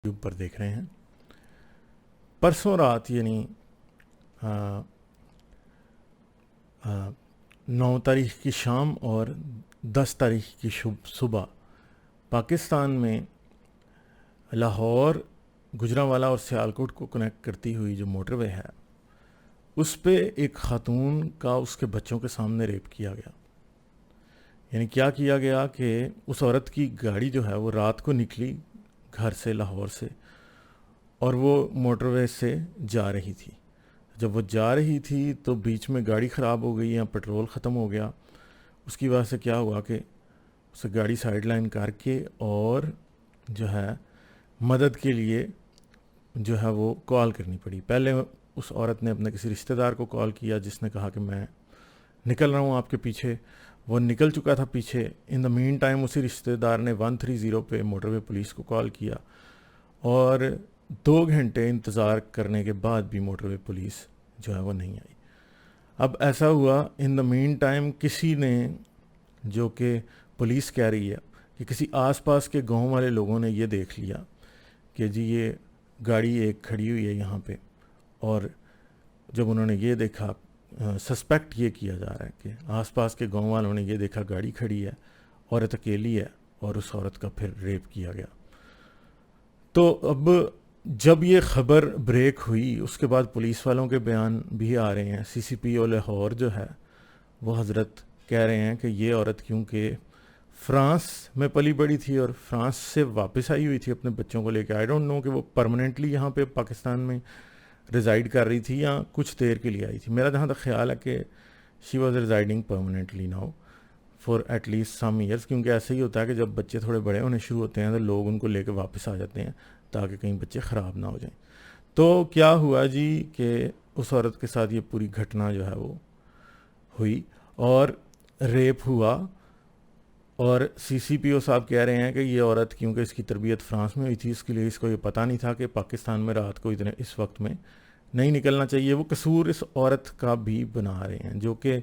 YouTube پر دیکھ رہے ہیں. پرسوں رات یعنی 9 تاریخ کی شام اور 10 تاریخ کی صبح پاکستان میں لاہور، گجرانوالہ اور سیالکوٹ کو کنیکٹ کرتی ہوئی جو موٹر وے ہے اس پہ ایک خاتون کا اس کے بچوں کے سامنے ریپ کیا گیا. یعنی کیا کیا گیا کہ اس عورت کی گاڑی جو ہے وہ رات کو نکلی گھر سے، لاہور سے، اور وہ موٹر وے سے جا رہی تھی. جب وہ جا رہی تھی تو بیچ میں گاڑی خراب ہو گئی یا پیٹرول ختم ہو گیا. اس کی وجہ سے کیا ہوا کہ اسے گاڑی سائیڈ لائن کر کے اور جو ہے مدد کے لیے جو ہے وہ کال کرنی پڑی. پہلے اس عورت نے اپنے کسی رشتہ دار کو کال کیا جس نے کہا کہ میں نکل رہا ہوں آپ کے پیچھے. وہ نکل چکا تھا پیچھے. ان دا مین ٹائم اسی رشتہ دار نے 130 پہ موٹر وے پولیس کو کال کیا اور 2 گھنٹے انتظار کرنے کے بعد بھی موٹر وے پولیس جو ہے وہ نہیں آئی. اب ایسا ہوا ان دا مین ٹائم کسی نے، جو کہ پولیس کہہ رہی ہے کہ کسی آس پاس کے گاؤں والے لوگوں نے یہ دیکھ لیا کہ جی یہ گاڑی ایک کھڑی ہوئی ہے یہاں پہ، اور جب انہوں نے یہ دیکھا، سسپیکٹ یہ کیا جا رہا ہے کہ آس پاس کے گاؤں والوں نے یہ دیکھا گاڑی کھڑی ہے، عورت اکیلی ہے، اور اس عورت کا پھر ریپ کیا گیا. تو اب جب یہ خبر بریک ہوئی اس کے بعد پولیس والوں کے بیان بھی آ رہے ہیں. سی سی پی او لاہور جو ہے وہ حضرت کہہ رہے ہیں کہ یہ عورت کیونکہ فرانس میں پلی بڑی تھی اور فرانس سے واپس آئی ہوئی تھی اپنے بچوں کو لے کے. آئی ڈونٹ نو کہ وہ پرماننٹلی یہاں پہ پاکستان میں ریزائڈ کر رہی تھی یا کچھ دیر کے لیے آئی تھی. میرا جہاں تک خیال ہے کہ she was residing permanently now for at least some years, کیونکہ ایسے ہی ہوتا ہے کہ جب بچے تھوڑے بڑے ہونے شروع ہوتے ہیں تو لوگ ان کو لے کے واپس آ جاتے ہیں تاکہ کہیں بچے خراب نہ ہو جائیں. تو کیا ہوا جی کہ اس عورت کے ساتھ یہ پوری گھٹنا جو ہے وہ ہوئی اور ریپ ہوا. اور سی سی پی او صاحب کہہ رہے ہیں کہ یہ عورت کیونکہ اس کی تربیت فرانس میں ہوئی تھی اس کے لیے اس کو یہ پتہ نہیں تھا کہ پاکستان میں رات کو اتنے اس وقت میں نہیں نکلنا چاہیے. وہ قصور اس عورت کا بھی بنا رہے ہیں، جو کہ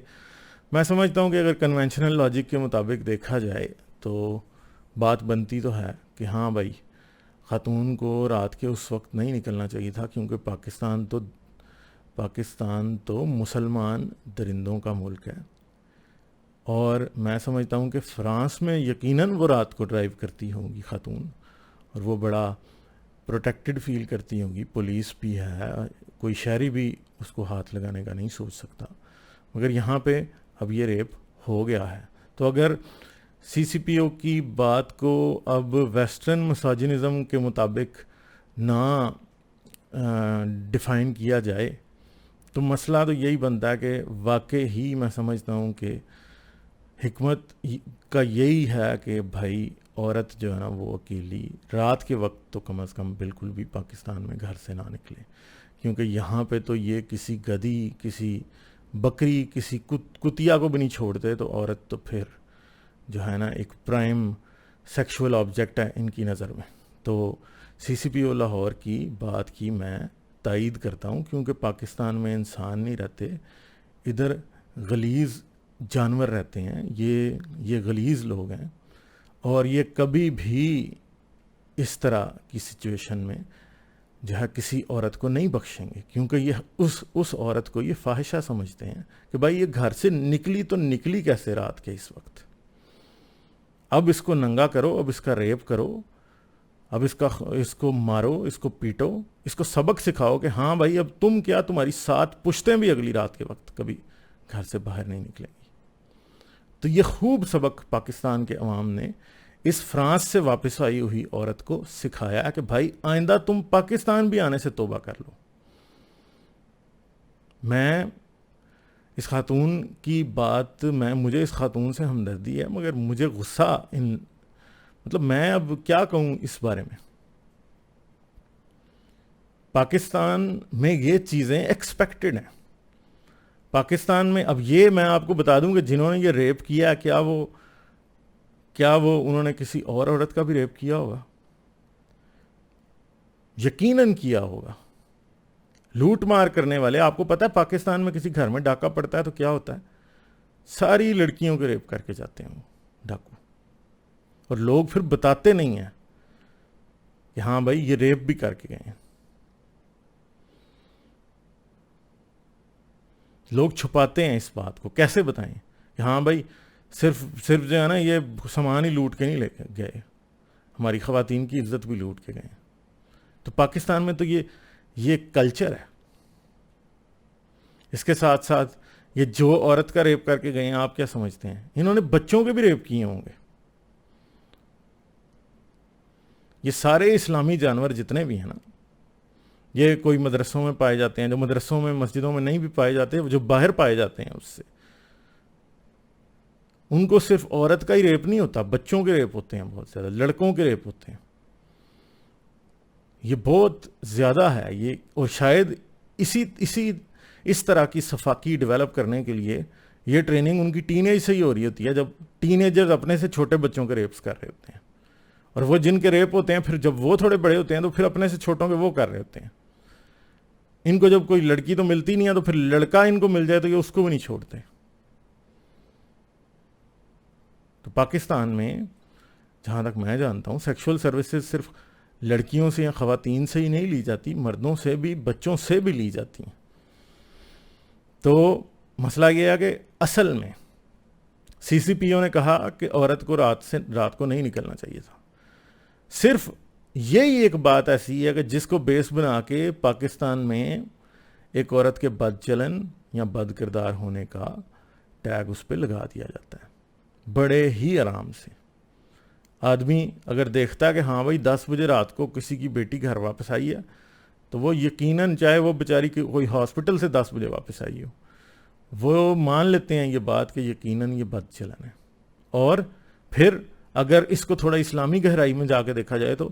میں سمجھتا ہوں کہ اگر کنونشنل لاجک کے مطابق دیکھا جائے تو بات بنتی تو ہے کہ ہاں بھائی خاتون کو رات کے اس وقت نہیں نکلنا چاہیے تھا، کیونکہ پاکستان تو مسلمان درندوں کا ملک ہے. اور میں سمجھتا ہوں کہ فرانس میں یقیناً وہ رات کو ڈرائیو کرتی ہوں گی خاتون، اور وہ بڑا پروٹیکٹڈ فیل کرتی ہوں گی. پولیس بھی ہے، کوئی شہری بھی اس کو ہاتھ لگانے کا نہیں سوچ سکتا. مگر یہاں پہ اب یہ ریپ ہو گیا ہے. تو اگر سی سی پی او کی بات کو اب ویسٹرن مساجنزم کے مطابق نہ ڈیفائن کیا جائے تو مسئلہ تو یہی بنتا ہے کہ واقعی ہی میں سمجھتا ہوں کہ حکمت کا یہی ہے کہ بھائی عورت جو ہے نا وہ اکیلی رات کے وقت تو کم از کم بالکل بھی پاکستان میں گھر سے نہ نکلے، کیونکہ یہاں پہ تو یہ کسی گدھی، کسی بکری، کسی کتیا کو بھی نہیں چھوڑتے. تو عورت تو پھر جو ہے نا ایک پرائم سیکشول آبجیکٹ ہے ان کی نظر میں. تو سی سی پی او لاہور کی بات کی میں تائید کرتا ہوں، کیونکہ پاکستان میں انسان نہیں رہتے، ادھر غلیظ جانور رہتے ہیں. یہ غلیظ لوگ ہیں اور یہ کبھی بھی اس طرح کی سچویشن میں جو ہے کسی عورت کو نہیں بخشیں گے، کیونکہ یہ اس عورت کو یہ فاحشہ سمجھتے ہیں کہ بھائی یہ گھر سے نکلی تو نکلی کیسے رات کے اس وقت. اب اس کو ننگا کرو، اب اس کا ریپ کرو، اب اس کو مارو، اس کو پیٹو، اس کو سبق سکھاؤ کہ ہاں بھائی اب تم کیا، تمہاری 7 پشتیں بھی اگلی رات کے وقت کبھی گھر سے باہر نہیں نکلیں گی. تو یہ خوب سبق پاکستان کے عوام نے اس فرانس سے واپس آئی ہوئی عورت کو سکھایا کہ بھائی آئندہ تم پاکستان بھی آنے سے توبہ کر لو. میں اس خاتون کی بات مجھے اس خاتون سے ہمدردی ہے، مگر مجھے غصہ مطلب میں اب کیا کہوں اس بارے میں. پاکستان میں یہ چیزیں ایکسپیکٹڈ ہیں. پاکستان میں اب یہ میں آپ کو بتا دوں کہ جنہوں نے یہ ریپ کیا کیا وہ انہوں نے کسی اور عورت کا بھی ریپ کیا ہوگا؟ یقیناً کیا ہوگا. لوٹ مار کرنے والے، آپ کو پتہ ہے پاکستان میں کسی گھر میں ڈاکہ پڑتا ہے تو کیا ہوتا ہے؟ ساری لڑکیوں کے ریپ کر کے جاتے ہیں وہ ڈاکو. اور لوگ پھر بتاتے نہیں ہیں کہ ہاں بھائی یہ ریپ بھی کر کے گئے ہیں. لوگ چھپاتے ہیں اس بات کو. کیسے بتائیں کہ ہاں بھائی صرف جو ہے نا یہ سامان ہی لوٹ کے نہیں لے گئے, ہماری خواتین کی عزت بھی لوٹ کے گئے. تو پاکستان میں تو یہ کلچر ہے. اس کے ساتھ ساتھ یہ جو عورت کا ریپ کر کے گئے ہیں, آپ کیا سمجھتے ہیں انہوں نے بچوں کے بھی ریپ کیے ہوں گے؟ یہ سارے اسلامی جانور جتنے بھی ہیں نا, یہ کوئی مدرسوں میں پائے جاتے ہیں, جو مدرسوں میں مسجدوں میں نہیں بھی پائے جاتے, جو باہر پائے جاتے ہیں, اس سے ان کو صرف عورت کا ہی ریپ نہیں ہوتا, بچوں کے ریپ ہوتے ہیں, بہت زیادہ لڑکوں کے ریپ ہوتے ہیں. یہ بہت زیادہ ہے یہ. اور شاید اس طرح کی صفاقی ڈیولپ کرنے کے لیے یہ ٹریننگ ان کی ٹین ایج سے ہی ہو رہی ہوتی ہے, جب ٹین ایجرز اپنے سے چھوٹے بچوں کے ریپس کر رہے ہوتے ہیں. اور وہ جن کے ریپ ہوتے ہیں پھر جب وہ تھوڑے بڑے ہوتے ہیں تو پھر اپنے سے چھوٹوں کے وہ کر رہے ہوتے ہیں. ان کو جب کوئی لڑکی تو ملتی نہیں ہے تو پھر لڑکا ان کو مل جائے تو یہ اس کو بھی نہیں چھوڑتے. تو پاکستان میں جہاں تک میں جانتا ہوں سیکشول سروسز صرف لڑکیوں سے یا خواتین سے ہی نہیں لی جاتی, مردوں سے بھی, بچوں سے بھی لی جاتی ہیں. تو مسئلہ یہ ہے کہ اصل میں سی سی پی او نے کہا کہ عورت کو رات کو نہیں نکلنا چاہیے تھا. صرف یہی ایک بات ایسی ہے کہ جس کو بیس بنا کے پاکستان میں ایک عورت کے بد چلن یا بد کردار ہونے کا ٹیگ اس پہ لگا دیا جاتا ہے بڑے ہی آرام سے. آدمی اگر دیکھتا ہے کہ ہاں بھائی 10 بجے رات کو کسی کی بیٹی گھر واپس آئی ہے تو وہ یقیناً, چاہے وہ بیچاری کوئی ہاسپٹل سے 10 بجے واپس آئی ہو, وہ مان لیتے ہیں یہ بات کہ یقیناً یہ بد چلن ہے. اور پھر اگر اس کو تھوڑا اسلامی گہرائی میں جا کے دیکھا جائے تو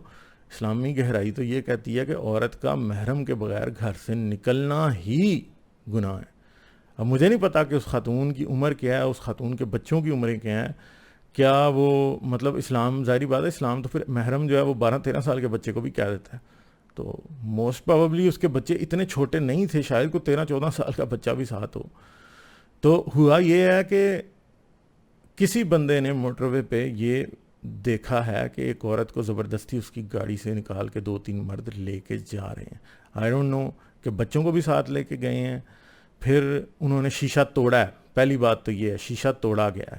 اسلامی گہرائی تو یہ کہتی ہے کہ عورت کا محرم کے بغیر گھر سے نکلنا ہی گناہ ہے. اب مجھے نہیں پتا کہ اس خاتون کی عمر کیا ہے, اس خاتون کے بچوں کی عمریں کیا ہیں, کیا وہ مطلب اسلام, ظاہری بات ہے اسلام تو پھر محرم جو ہے وہ 12-13 سال کے بچے کو بھی کہہ دیتا ہے. تو موسٹ پروبلی اس کے بچے اتنے چھوٹے نہیں تھے, شاید کو 13-14 سال کا بچہ بھی ساتھ ہو. تو ہوا یہ ہے کہ کسی بندے نے موٹر وے پہ یہ دیکھا ہے کہ ایک عورت کو زبردستی اس کی گاڑی سے نکال کے 2-3 مرد لے کے جا رہے ہیں. آئی ڈونٹ نو کہ بچوں کو بھی ساتھ لے کے گئے ہیں. پھر انہوں نے شیشہ توڑا ہے. پہلی بات تو یہ ہے شیشہ توڑا گیا ہے,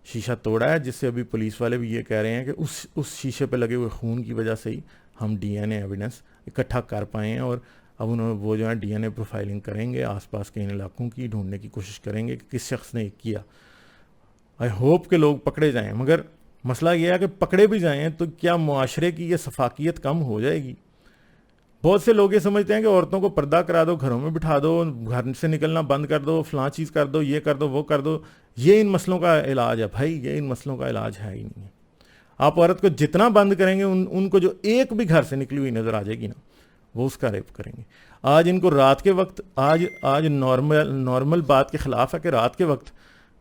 شیشہ توڑا ہے, جس سے ابھی پولیس والے بھی یہ کہہ رہے ہیں کہ اس شیشے پہ لگے ہوئے خون کی وجہ سے ہی ہم ڈی این اے ایویڈنس اکٹھا کر پائے ہیں. اور اب انہوں وہ جو ہے ڈی این اے پروفائلنگ کریں گے, آس پاس کے ان علاقوں کی ڈھونڈنے کی کوشش کریں گے کہ کس شخص نے کیا. آئی ہوپ کہ لوگ پکڑے جائیں, مگر مسئلہ یہ ہے کہ پکڑے بھی جائیں تو کیا معاشرے کی یہ شفافیت کم ہو جائے گی؟ بہت سے لوگ یہ سمجھتے ہیں کہ عورتوں کو پردہ کرا دو, گھروں میں بٹھا دو, گھر سے نکلنا بند کر دو, فلاں چیز کر دو, یہ کر دو, وہ کر دو, یہ ان مسئلوں کا علاج ہے. بھائی یہ ان مسئلوں کا علاج ہے ہی نہیں ہے. آپ عورت کو جتنا بند کریں گے ان کو جو ایک بھی گھر سے نکلی ہوئی نظر آ جائے گی نا, وہ اس کا ریپ کریں گے. آج ان کو رات کے وقت آج نارمل بات کے خلاف ہے کہ رات کے وقت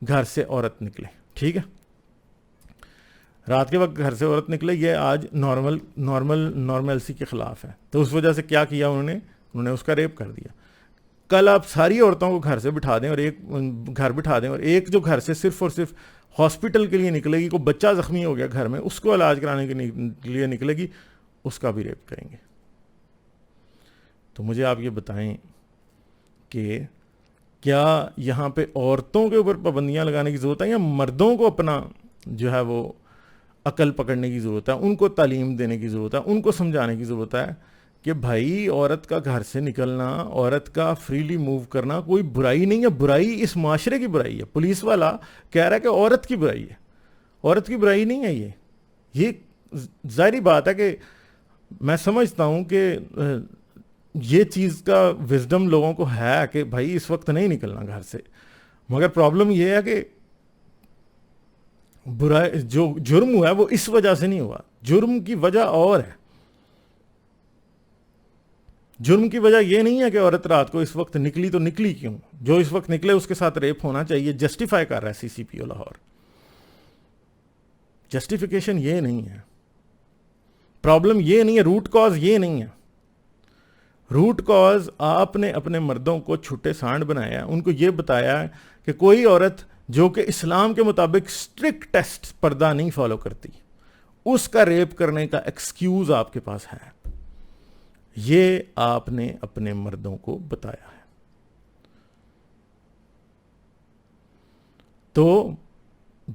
گھر سے عورت نکلے, ٹھیک ہے, رات کے وقت گھر سے عورت نکلے, یہ آج نارملسی کے خلاف ہے. تو اس وجہ سے کیا کیا انہوں نے اس کا ریپ کر دیا. کل آپ ساری عورتوں کو گھر سے بٹھا دیں اور ایک جو گھر سے صرف اور صرف ہاسپٹل کے لیے نکلے گی, کوئی بچہ زخمی ہو گیا گھر میں, اس کو علاج کرانے کے لیے نکلے گی, اس کا بھی ریپ کریں گے. تو مجھے آپ یہ بتائیں کہ کیا یہاں پہ عورتوں کے اوپر پابندیاں لگانے کی ضرورت ہے یا مردوں کو اپنا جو ہے وہ عقل پکڑنے کی ضرورت ہے, ان کو تعلیم دینے کی ضرورت ہے, ان کو سمجھانے کی ضرورت ہے کہ بھائی عورت کا گھر سے نکلنا, عورت کا فریلی موو کرنا کوئی برائی نہیں ہے, برائی اس معاشرے کی برائی ہے. پولیس والا کہہ رہا ہے کہ عورت کی برائی ہے, عورت کی برائی نہیں ہے. یہ ظاہری بات ہے کہ میں سمجھتا ہوں کہ یہ چیز کا وزڈم لوگوں کو ہے کہ بھائی اس وقت نہیں نکلنا گھر سے, مگر پرابلم یہ ہے کہ برائی جو جرم ہوا ہے وہ اس وجہ سے نہیں ہوا, جرم کی وجہ اور ہے. جرم کی وجہ یہ نہیں ہے کہ عورت رات کو اس وقت نکلی تو نکلی کیوں, جو اس وقت نکلے اس کے ساتھ ریپ ہونا چاہیے, جسٹیفائی کر رہا ہے سی سی پی او لاہور. جسٹیفیکیشن یہ نہیں ہے, پرابلم یہ نہیں ہے, روٹ کاز یہ نہیں ہے. روٹ کاز آپ نے اپنے مردوں کو چھٹے سانڈ بنایا ہے, ان کو یہ بتایا ہے کہ کوئی عورت جو کہ اسلام کے مطابق اسٹرکٹ ٹیسٹ پردہ نہیں فالو کرتی, اس کا ریپ کرنے کا ایکسکیوز آپ کے پاس ہے. یہ آپ نے اپنے مردوں کو بتایا ہے. تو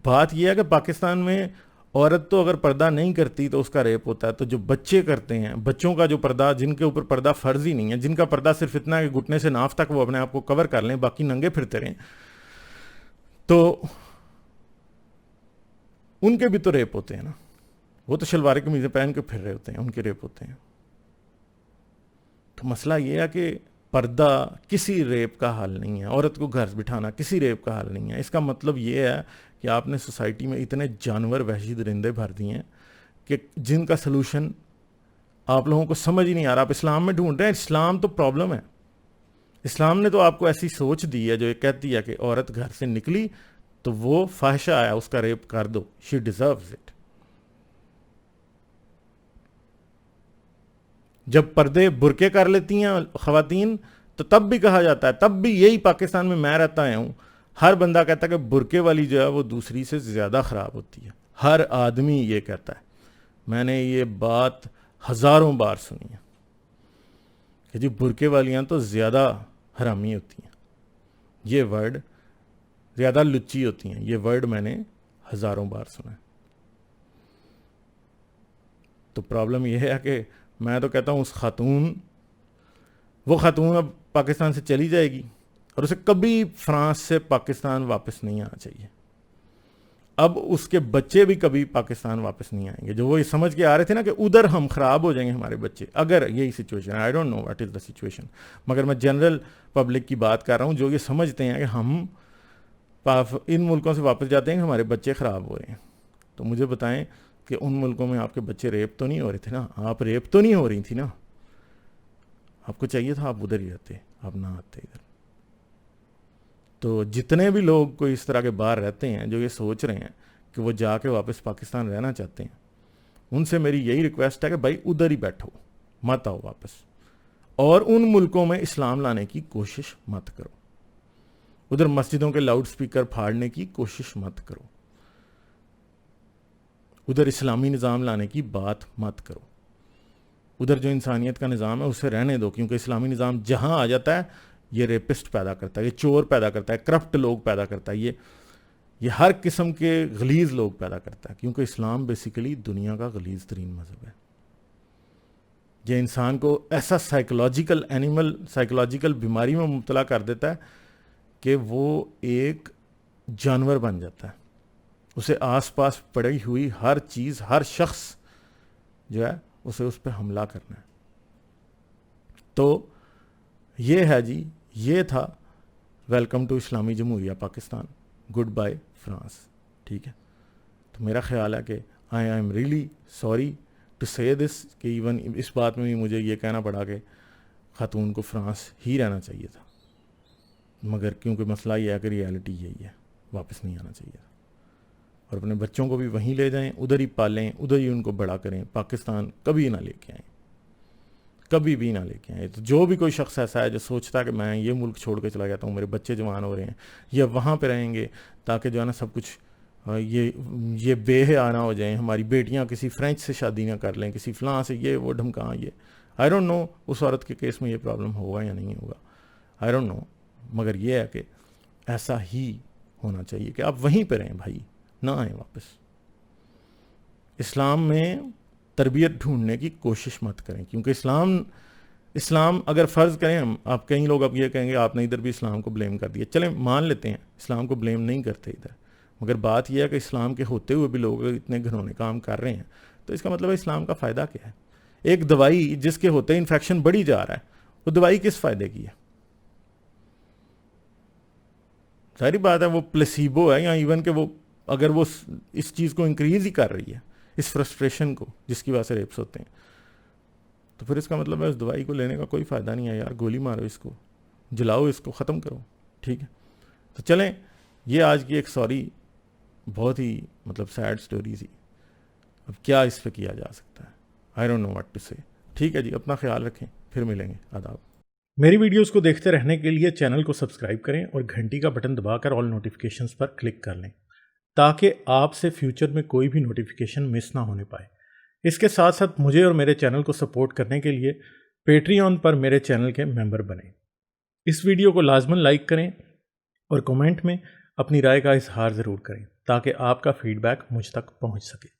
بات یہ ہے کہ پاکستان میں عورت تو اگر پردہ نہیں کرتی تو اس کا ریپ ہوتا ہے. تو جو بچے کرتے ہیں, بچوں کا جو پردہ, جن کے اوپر پردہ فرض ہی نہیں ہے, جن کا پردہ صرف اتنا ہے کہ گھٹنے سے ناف تک وہ اپنے آپ کو کور کر لیں, باقی ننگے پھرتے رہیں, تو ان کے بھی تو ریپ ہوتے ہیں نا. وہ تو شلوار قمیضیں پہن کے پھر رہے ہوتے ہیں, ان کے ریپ ہوتے ہیں. تو مسئلہ یہ ہے کہ پردہ کسی ریپ کا حل نہیں ہے. عورت کو گھر بٹھانا کسی ریپ کا حل نہیں ہے. اس کا مطلب یہ ہے کہ آپ نے سوسائٹی میں اتنے جانور, وحشی درندے بھر دیے ہیں کہ جن کا سلوشن آپ لوگوں کو سمجھ ہی نہیں آ رہا. آپ اسلام میں ڈھونڈ رہے ہیں. اسلام تو پرابلم ہے. اسلام نے تو آپ کو ایسی سوچ دی ہے جو یہ کہتی ہے کہ عورت گھر سے نکلی تو وہ فاحشہ آیا, اس کا ریپ کر دو, شی ڈیزروز اٹ. جب پردے برقعے کر لیتی ہیں خواتین تو تب بھی کہا جاتا ہے, تب بھی یہی پاکستان میں رہتا آیا ہوں, ہر بندہ کہتا ہے کہ برقعے والی جو ہے وہ دوسری سے زیادہ خراب ہوتی ہے. ہر آدمی یہ کہتا ہے. میں نے یہ بات ہزاروں بار سنی ہے کہ جی برقعے والیاں تو زیادہ حرامی ہوتی ہیں, یہ ورڈ زیادہ لچی ہوتی ہیں, یہ ورڈ میں نے ہزاروں بار سنا ہے. تو پرابلم یہ ہے کہ میں تو کہتا ہوں وہ خاتون اب پاکستان سے چلی جائے گی اور اسے کبھی فرانس سے پاکستان واپس نہیں آنا چاہیے. اب اس کے بچے بھی کبھی پاکستان واپس نہیں آئیں گے, جو وہ یہ سمجھ کے آ رہے تھے نا کہ ادھر ہم خراب ہو جائیں گے ہمارے بچے, اگر یہی سچویشن ہے. I don't know what is the situation, مگر میں جنرل پبلک کی بات کر رہا ہوں جو یہ سمجھتے ہیں کہ ہم ان ملکوں سے واپس جاتے ہیں کہ ہمارے بچے خراب ہو رہے ہیں. تو مجھے بتائیں کہ ان ملکوں میں آپ کے بچے ریپ تو نہیں ہو رہے تھے نا, آپ ریپ تو نہیں ہو رہی تھی نا, آپ کو چاہیے تھا آپ ادھر ہی رہتے, آپ نہ آتے ادھر. تو جتنے بھی لوگ کوئی اس طرح کے باہر رہتے ہیں جو یہ سوچ رہے ہیں کہ وہ جا کے واپس پاکستان رہنا چاہتے ہیں, ان سے میری یہی ریکویسٹ ہے کہ بھائی ادھر ہی بیٹھو, مت آؤ واپس, اور ان ملکوں میں اسلام لانے کی کوشش مت کرو. ادھر مسجدوں کے لاؤڈ سپیکر پھاڑنے کی کوشش مت کرو, ادھر اسلامی نظام لانے کی بات مت کرو. ادھر جو انسانیت کا نظام ہے اسے رہنے دو, کیونکہ اسلامی نظام جہاں آ جاتا ہے یہ ریپسٹ پیدا کرتا ہے, یہ چور پیدا کرتا ہے, کرپٹ لوگ پیدا کرتا ہے, یہ ہر قسم کے غلیظ لوگ پیدا کرتا ہے, کیونکہ اسلام بیسیکلی دنیا کا غلیظ ترین مذہب ہے. یہ انسان کو ایسا سائیکولوجیکل بیماری میں مبتلا کر دیتا ہے کہ وہ ایک جانور بن جاتا ہے. اسے آس پاس پڑی ہوئی ہر چیز, ہر شخص جو ہے اسے اس پہ حملہ کرنا ہے. تو یہ ہے جی, یہ تھا ویلکم ٹو اسلامی جمہوریہ پاکستان, گڈ بائی فرانس. ٹھیک ہے, تو میرا خیال ہے کہ I am really sorry to say this, کہ ایون اس بات میں بھی مجھے یہ کہنا پڑا کہ خاتون کو فرانس ہی رہنا چاہیے تھا, مگر کیونکہ مسئلہ یہ ہے کہ ریالٹی یہی ہے, واپس نہیں آنا چاہیے تھا. اور اپنے بچوں کو بھی وہیں لے جائیں, ادھر ہی پالیں, ادھر ہی ان کو بڑا کریں. پاکستان کبھی نہ لے کے آئیں, کبھی بھی نہ لے کے آئیں. تو جو بھی کوئی شخص ایسا ہے جو سوچتا ہے کہ میں یہ ملک چھوڑ کے چلا جاتا ہوں, میرے بچے جوان ہو رہے ہیں, یا وہاں پہ رہیں گے تاکہ جو ہے نا سب کچھ یہ بے حیا نہ ہو جائیں, ہماری بیٹیاں کسی فرینچ سے شادی نہ کر لیں, کسی فلاں سے, یہ وہ ڈھمکاں, یہ آئی ڈونٹ نو اس عورت کے کیس میں یہ پرابلم ہوگا یا نہیں ہوگا, آئی ڈونٹ نو. مگر یہ ہے کہ ایسا ہی ہونا چاہیے کہ آپ وہیں پہ رہیں بھائی, نہ آئیں واپس. اسلام میں تربیت ڈھونڈنے کی کوشش مت کریں, کیونکہ اسلام اگر فرض کریں ہم, آپ کئی لوگ اب یہ کہیں گے آپ نے ادھر بھی اسلام کو بلیم کر دیا, چلیں مان لیتے ہیں اسلام کو بلیم نہیں کرتے ادھر, مگر بات یہ ہے کہ اسلام کے ہوتے ہوئے بھی لوگ اتنے گھنونے کام کر رہے ہیں, تو اس کا مطلب ہے اسلام کا فائدہ کیا ہے؟ ایک دوائی جس کے ہوتے انفیکشن بڑھی جا رہا ہے, وہ دوائی کس فائدے کی ہے؟ ساری بات ہے وہ پلیسیبو ہے, یا ایون کہ وہ اگر وہ اس چیز کو انکریز ہی کر رہی ہے, اس فرسٹریشن کو جس کی وجہ سے ریپس ہوتے ہیں, تو پھر اس کا مطلب ہے اس دوائی کو لینے کا کوئی فائدہ نہیں ہے یار. گولی مارو اس کو, جلاؤ اس کو, ختم کرو. ٹھیک ہے, تو چلیں, یہ آج کی ایک بہت ہی سیڈ سٹوری تھی. اب کیا اس پہ کیا جا سکتا ہے, I don't know what to say. ٹھیک ہے جی, اپنا خیال رکھیں, پھر ملیں گے. آداب. میری ویڈیوز کو دیکھتے رہنے کے لیے چینل کو سبسکرائب کریں اور گھنٹی کا بٹن دبا کر آل نوٹیفیکیشنز پر کلک کر لیں تاکہ آپ سے فیوچر میں کوئی بھی نوٹیفیکیشن مس نہ ہونے پائے۔ اس کے ساتھ ساتھ مجھے اور میرے چینل کو سپورٹ کرنے کے لیے پیٹریون پر میرے چینل کے ممبر بنیں۔ اس ویڈیو کو لازماً لائک کریں اور کمنٹ میں اپنی رائے کا اظہار ضرور کریں تاکہ آپ کا فیڈ بیک مجھ تک پہنچ سکے۔